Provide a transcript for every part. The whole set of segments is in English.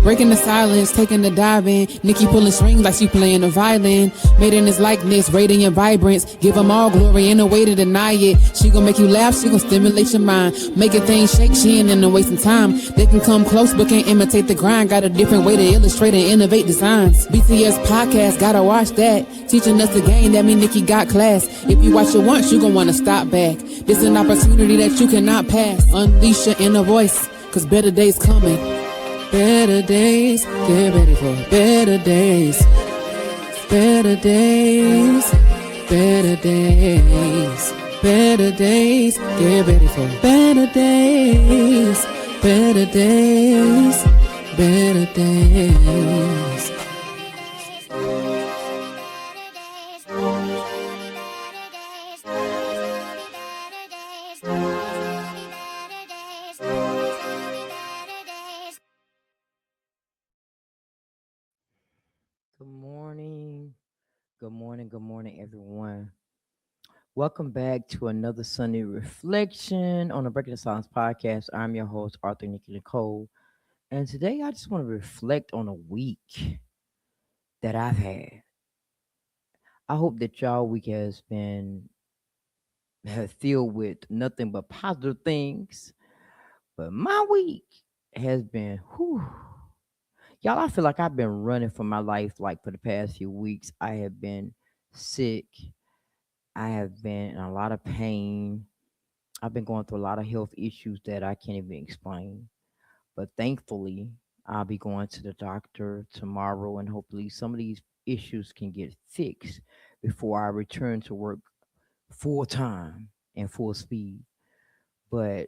Breaking the silence, taking the dive in. Nikki pulling strings like she playing the violin. Made in his likeness, radiant vibrance. Give them all glory, ain't no way to deny it. She gon' make you laugh, she gon' stimulate your mind. Making things shake, she ain't into wasting time. They can come close, but can't imitate the grind. Got a different way to illustrate and innovate designs. BTS podcast, gotta watch that. Teaching us the game, that mean Nikki got class. If you watch it once, you gon' wanna stop back. This an opportunity that you cannot pass. Unleash your inner voice, cause better days coming. Better days, get ready for better days. Better days, better days. Better days, get ready for better days. Better days, better days. Good morning, everyone. Welcome back to another Sunday reflection on the Breaking the Silence podcast. I'm your host, Arthur Nikki Nicole, and today I just want to reflect on a week that I've had. I hope that y'all week has been filled with nothing but positive things, but my week has been, whew. Y'all, I feel like I've been running for my life like for the past few weeks. I have been sick. I have been in a lot of pain. I've been going through a lot of health issues that I can't even explain. But thankfully, I'll be going to the doctor tomorrow, and hopefully some of these issues can get fixed before I return to work full time and full speed. But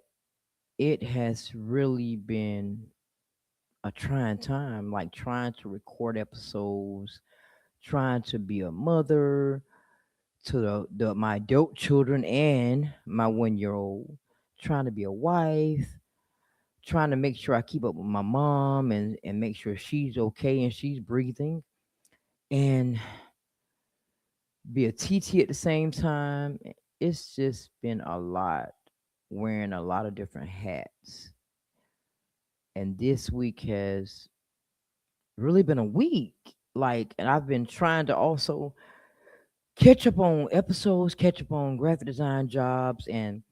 it has really been a trying time, like trying to record episodes, trying to be a mother to my adult children and my 1 year old, trying to be a wife, trying to make sure I keep up with my mom and make sure she's okay and she's breathing, and be a TT at the same time. It's just been a lot, wearing a lot of different hats. And this week has really been a week. Like, and I've been trying to also catch up on episodes, catch up on graphic design jobs, and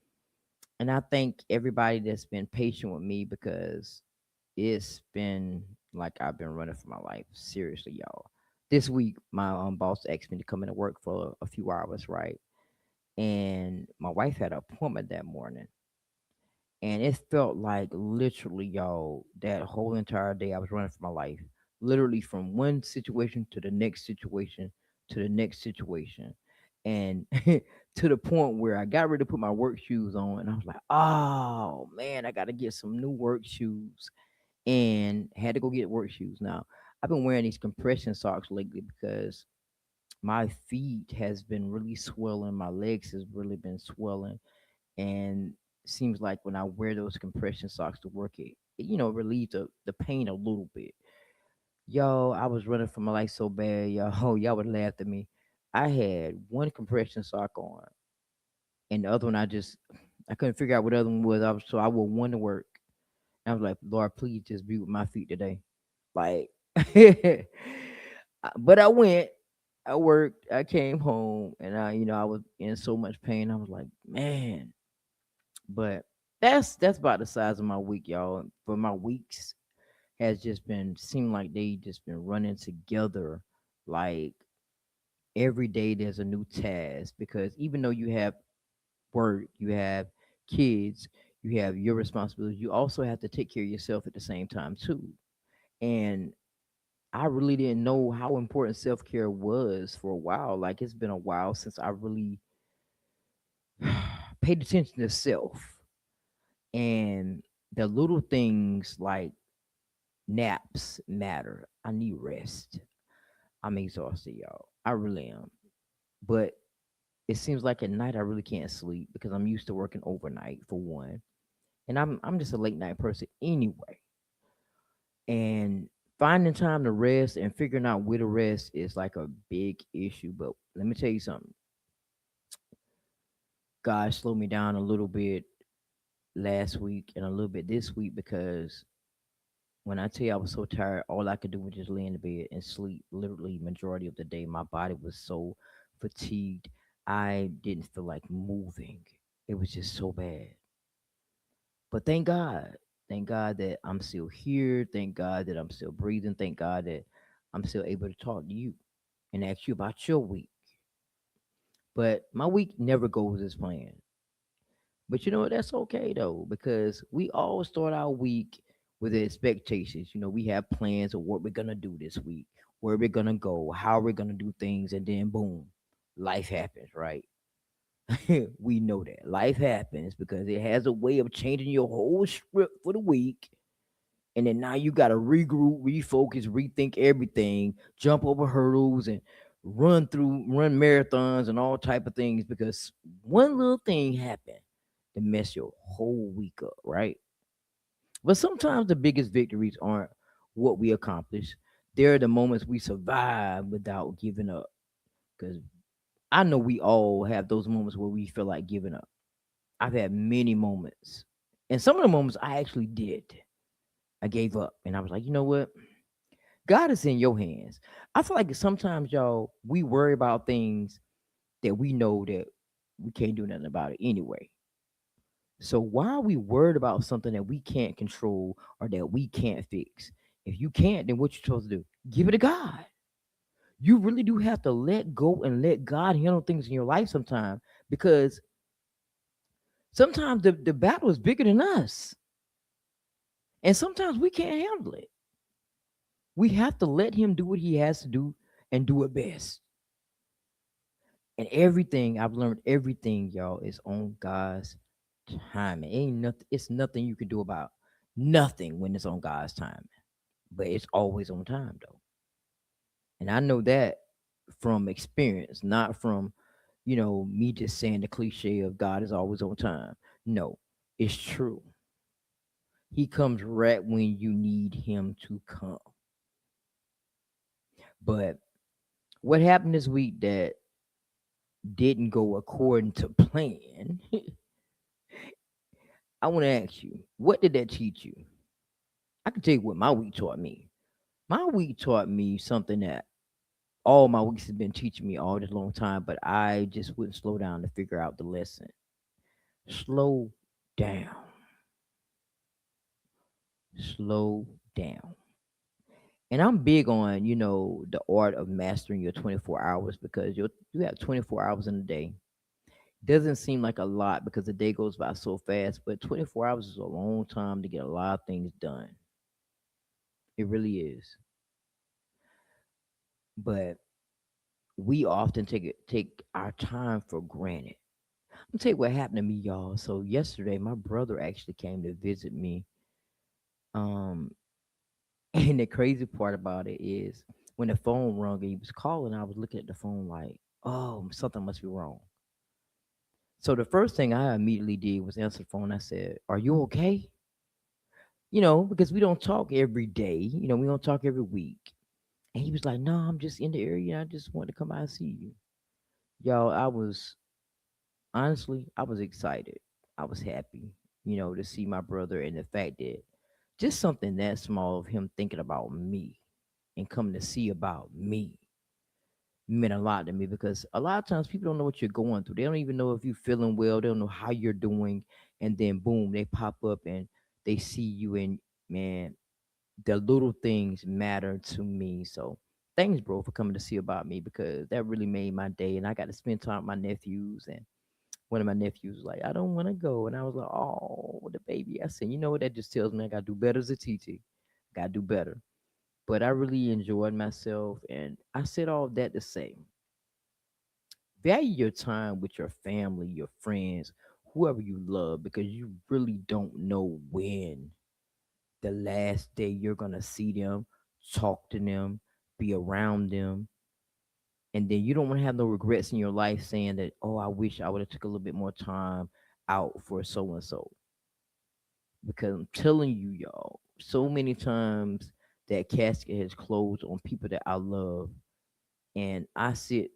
I thank everybody that's been patient with me because it's been like I've been running for my life. Seriously, y'all. This week, my boss asked me to come into work for a few hours, right? And my wife had an appointment that morning, and it felt like literally, y'all, that whole entire day I was running for my life. Literally from one situation to the next situation to the next situation. And to the point where I got ready to put my work shoes on, and I was like, oh man, I got to get some new work shoes. And had to go get work shoes. Now, I've been wearing these compression socks lately because my feet has been really swelling, my legs has really been swelling, and seems like when I wear those compression socks to work, it relieves the pain a little bit. Yo, I was running for my life so bad, y'all. Y'all would laugh at me. I had one compression sock on, and the other one I couldn't figure out what the other one was. I wore one to work. And I was like, Lord, please just be with my feet today. Like, but I went. I worked. I came home, and I was in so much pain. I was like, man. But that's about the size of my week, y'all. But my weeks has just been seem like they just been running together, like every day there's a new task, because even though you have work, you have kids, you have your responsibilities, you also have to take care of yourself at the same time too. And I really didn't know how important self-care was for a while. Like, it's been a while since I really paid attention to self, and the little things like naps matter. I need rest. I'm exhausted, y'all. I really am. But it seems like at night I really can't sleep because I'm used to working overnight for one. And I'm just a late night person anyway. And finding time to rest and figuring out where to rest is like a big issue. But let me tell you something. God slowed me down a little bit last week and a little bit this week, because when I tell you I was so tired, all I could do was just lay in the bed and sleep literally majority of the day. My body was so fatigued. I didn't feel like moving. It was just so bad. But thank God. Thank God that I'm still here. Thank God that I'm still breathing. Thank God that I'm still able to talk to you and ask you about your week. But my week never goes as planned. But you know what? That's okay though, because we all start our week with expectations. We have plans of what we're gonna do this week, where we're gonna go, how we're gonna do things, and then boom, life happens, right? We know that life happens because it has a way of changing your whole script for the week. And then now you got to regroup, refocus, rethink everything, jump over hurdles, and run marathons and all type of things, because one little thing happened to mess your whole week up, right? But sometimes the biggest victories aren't what we accomplish. They're the moments we survive without giving up. Because I know we all have those moments where we feel like giving up. I've had many moments. And some of the moments I actually did. I gave up and I was like, you know what? God is in your hands. I feel like sometimes, y'all, we worry about things that we know that we can't do nothing about it anyway. So why are we worried about something that we can't control or that we can't fix? If you can't, then what you supposed to do? Give it to God. You really do have to let go and let God handle things in your life sometimes, because sometimes the battle is bigger than us. And sometimes we can't handle it. We have to let him do what he has to do and do it best. And everything I've learned, everything, y'all, is on God's timing. Ain't nothing. It's nothing you can do about nothing when it's on God's timing. But it's always on time though, and I know that from experience, not from me just saying the cliche of God is always on time. No, it's true. He comes right when you need him to come. But what happened this week that didn't go according to plan? I want to ask you, what did that teach you? I can tell you what my week taught me. My week taught me something that all my weeks have been teaching me all this long time, but I just wouldn't slow down to figure out the lesson. Slow down. Slow down. And I'm big on, the art of mastering your 24 hours, because you have 24 hours in a day. Doesn't seem like a lot because the day goes by so fast, but 24 hours is a long time to get a lot of things done. It really is. But we often take our time for granted. I'll tell you what happened to me, y'all. So yesterday, my brother actually came to visit me. Um, and the crazy part about it is when the phone rung and he was calling, I was looking at the phone like, oh, something must be wrong. So the first thing I immediately did was answer the phone. I said, "Are you okay?" Because we don't talk every day. We don't talk every week. And he was like, "No, I'm just in the area. I just wanted to come out and see you." Y'all, I was excited. I was happy, to see my brother, and the fact that just something that small of him thinking about me and coming to see about me meant a lot to me, because a lot of times people don't know what you're going through. They don't even know if you're feeling well. They don't know how you're doing. And then boom, they pop up and they see you, and man, the little things matter to me. So Thanks, bro, for coming to see about me because that really made my day. And I got to spend time with my nephews. And one of my nephews was like, I don't want to go. And I was like, oh, the baby. I said, you know what? That just tells me I got to do better as a TT. Got to do better. But I really enjoyed myself. And I said all that to say, value your time with your family, your friends, whoever you love, because you really don't know when the last day you're going to see them, talk to them, be around them. And then you don't want to have no regrets in your life saying that, oh, I wish I would have took a little bit more time out for so and so. Because I'm telling you, y'all, so many times that casket has closed on people that I love. And I sit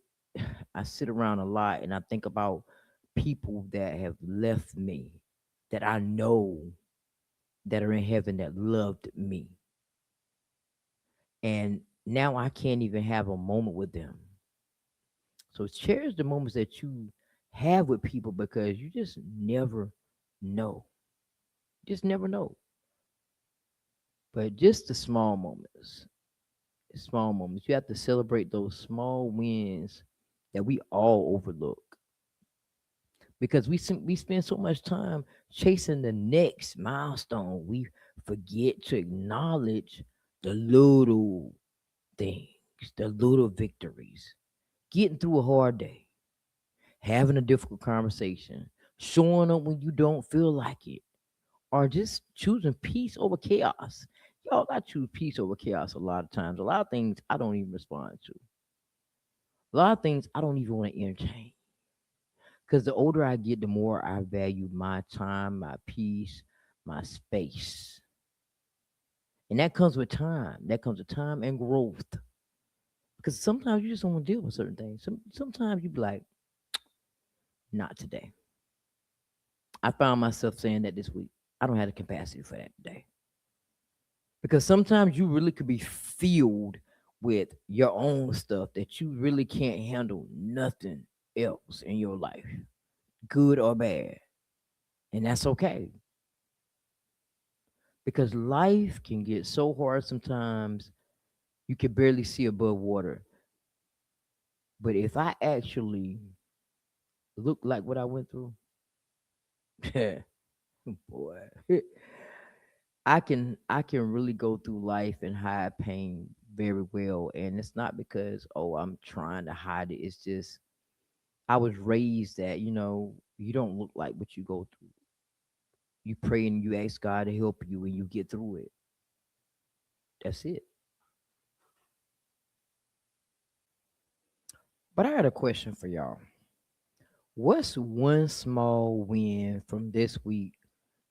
around a lot and I think about people that have left me, that I know that are in heaven that loved me. And now I can't even have a moment with them. So cherish the moments that you have with people because you just never know. Just never know. But just the small moments. Small moments. You have to celebrate those small wins that we all overlook. Because we spend so much time chasing the next milestone, we forget to acknowledge the little things, the little victories. Getting through a hard day, having a difficult conversation, showing up when you don't feel like it, or just choosing peace over chaos. Y'all, I choose peace over chaos a lot of times. A lot of things I don't even respond to. A lot of things I don't even want to entertain. Because the older I get, the more I value my time, my peace, my space. And that comes with time. That comes with time and growth. Because sometimes you just don't want to deal with certain things. Sometimes you be like, not today. I found myself saying that this week. I don't have the capacity for that today. Because sometimes you really could be filled with your own stuff that you really can't handle nothing else in your life, good or bad. And that's okay. Because life can get so hard sometimes you can barely see above water. But if I actually look like what I went through, boy, I can really go through life and hide pain very well. And it's not because I'm trying to hide it. It's just I was raised that, you don't look like what you go through. You pray and you ask God to help you and you get through it. That's it. But I got a question for y'all. What's one small win from this week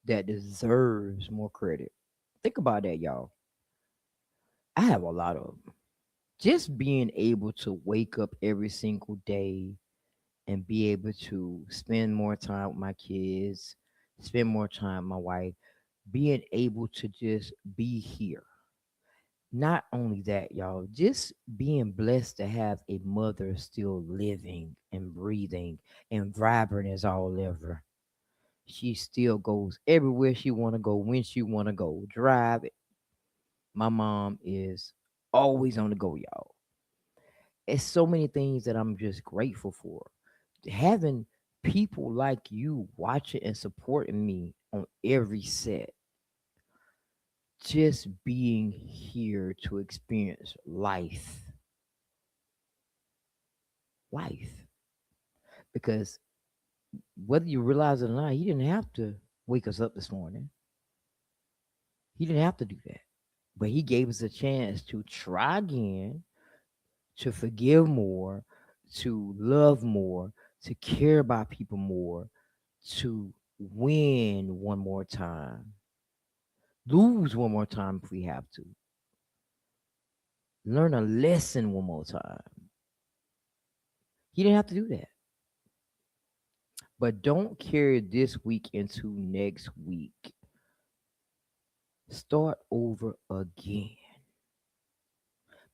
that deserves more credit? Think about that, y'all. I have a lot of them. Just being able to wake up every single day and be able to spend more time with my kids, spend more time with my wife, being able to just be here. Not only that, y'all, just being blessed to have a mother still living and breathing and vibrant as all ever. She still goes everywhere she want to go when she want to go. Drive. My mom is always on the go, y'all. It's so many things that I'm just grateful for. Having people like you watching and supporting me on every set, just being here to experience life. Because whether you realize it or not, he didn't have to wake us up this morning. He didn't have to do that. But he gave us a chance to try again, to forgive more, to love more, to care about people more, to win one more time, lose one more time if we have to, learn a lesson one more time. He didn't have to do that. But don't carry this week into next week. Start over again.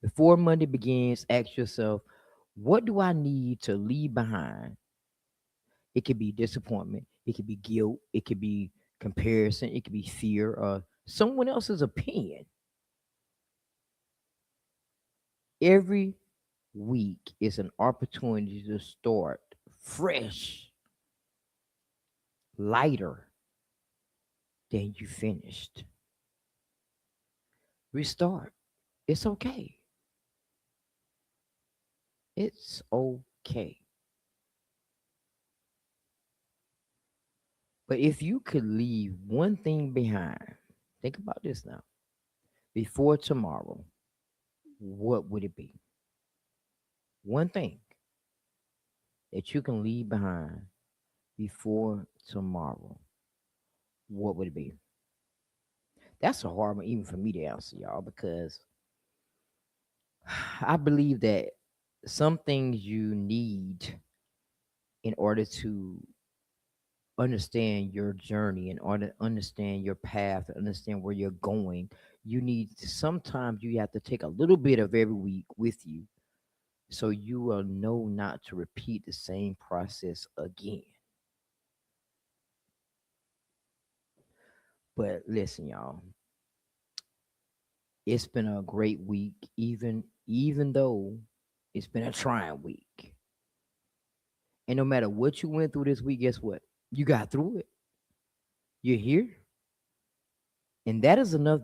Before Monday begins, ask yourself, what do I need to leave behind? It could be disappointment, it could be guilt, it could be comparison, it could be fear, or someone else's opinion. Every week is an opportunity to start fresh, lighter than you finished. Restart. It's okay. It's okay. But if you could leave one thing behind, think about this now. Before tomorrow, what would it be? One thing that you can leave behind before tomorrow, what would it be? That's a hard one, even for me to answer, y'all, because I believe that some things you need in order to understand your journey, in order to understand your path, to understand where you're going, you need to, sometimes you have to take a little bit of every week with you so you will know not to repeat the same process again. But listen, y'all, it's been a great week, even though it's been a trying week. And no matter what you went through this week, guess what? You got through it. You're here. And that is enough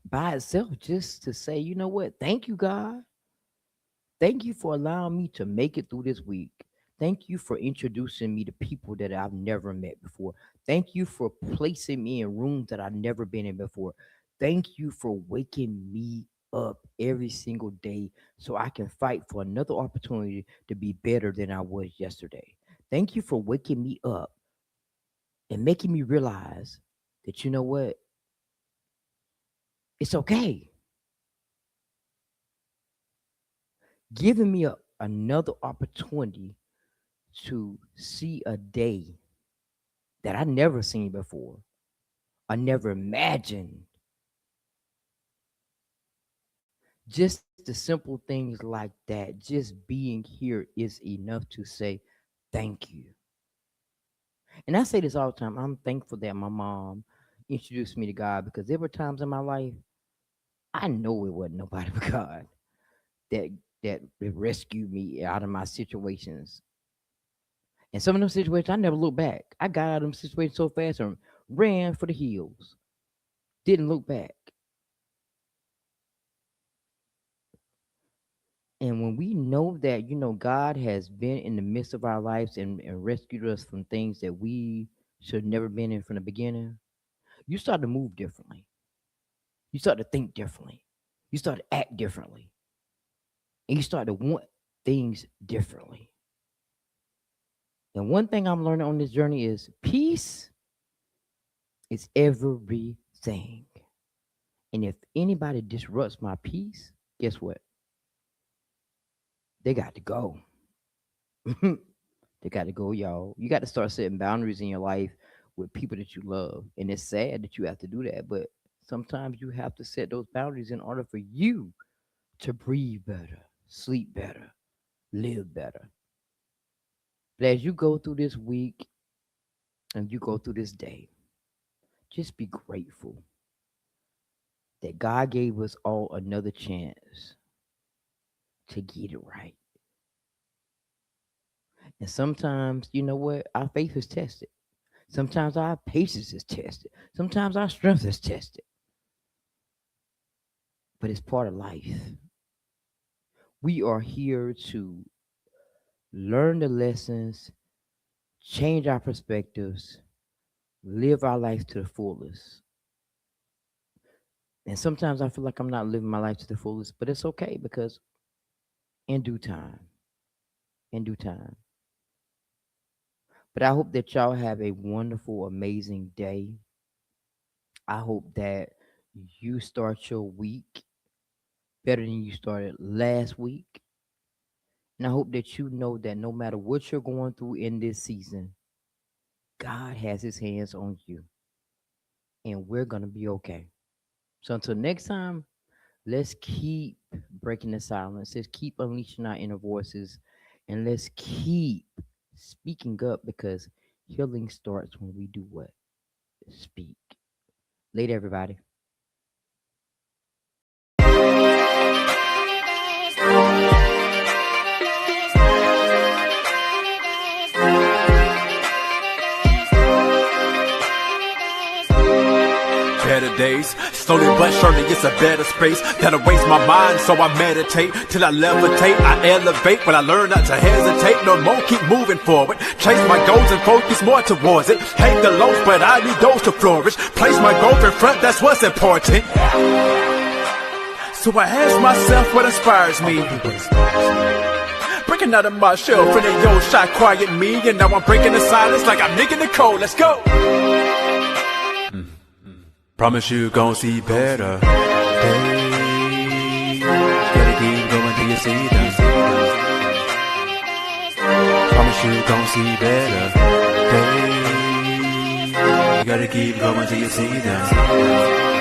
by itself just to say, you know what? Thank you, God. Thank you for allowing me to make it through this week. Thank you for introducing me to people that I've never met before. Thank you for placing me in rooms that I've never been in before. Thank you for waking me up every single day so I can fight for another opportunity to be better than I was yesterday. Thank you for waking me up and making me realize that, you know what? It's okay. Giving me another opportunity to see a day that I never seen before. I never imagined. Just the simple things like that, just being here is enough to say thank you. And I say this all the time. I'm thankful that my mom introduced me to God because there were times in my life I know it wasn't nobody but God that that rescued me out of my situations. And some of them situations I never looked back. I got out of them situations so fast and ran for the hills. Didn't look back. And when we know that, God has been in the midst of our lives and rescued us from things that we should never been in from the beginning, you start to move differently. You start to think differently. You start to act differently. And you start to want things differently. And one thing I'm learning on this journey is peace is everything. And if anybody disrupts my peace, guess what? They got to go. They got to go, y'all. You got to start setting boundaries in your life with people that you love. And it's sad that you have to do that, but sometimes you have to set those boundaries in order for you to breathe better, sleep better, live better. But as you go through this week and you go through this day, just be grateful that God gave us all another chance to get it right. And sometimes, you know what? Our faith is tested. Sometimes our patience is tested. Sometimes our strength is tested. But it's part of life. We are here to learn the lessons, change our perspectives, live our life to the fullest. And sometimes I feel like I'm not living my life to the fullest, but it's okay because in due time, in due time. But I hope that y'all have a wonderful, amazing day. I hope that you start your week better than you started last week. And I hope that you know that no matter what you're going through in this season, God has his hands on you and we're going to be okay. So until next time, let's keep breaking the silence. Let's keep unleashing our inner voices and let's keep speaking up because healing starts when we do what? Speak. Later, everybody. days. Slowly but surely it's a better space that'll waste my mind, so I meditate till I levitate. I elevate when I learn not to hesitate. No more, keep moving forward. Chase my goals and focus more towards it. Hate the lows, but I need those to flourish. Place my goals in front, that's what's important. So I ask myself what inspires me. Breaking out of my shell, feeling yo shot quiet me, and now I'm breaking the silence like I'm Nikki Nicole. Let's go. Promise you gon' see better days. Gotta keep going till you see them. Promise you gon' see better days. You gotta keep going till you see them.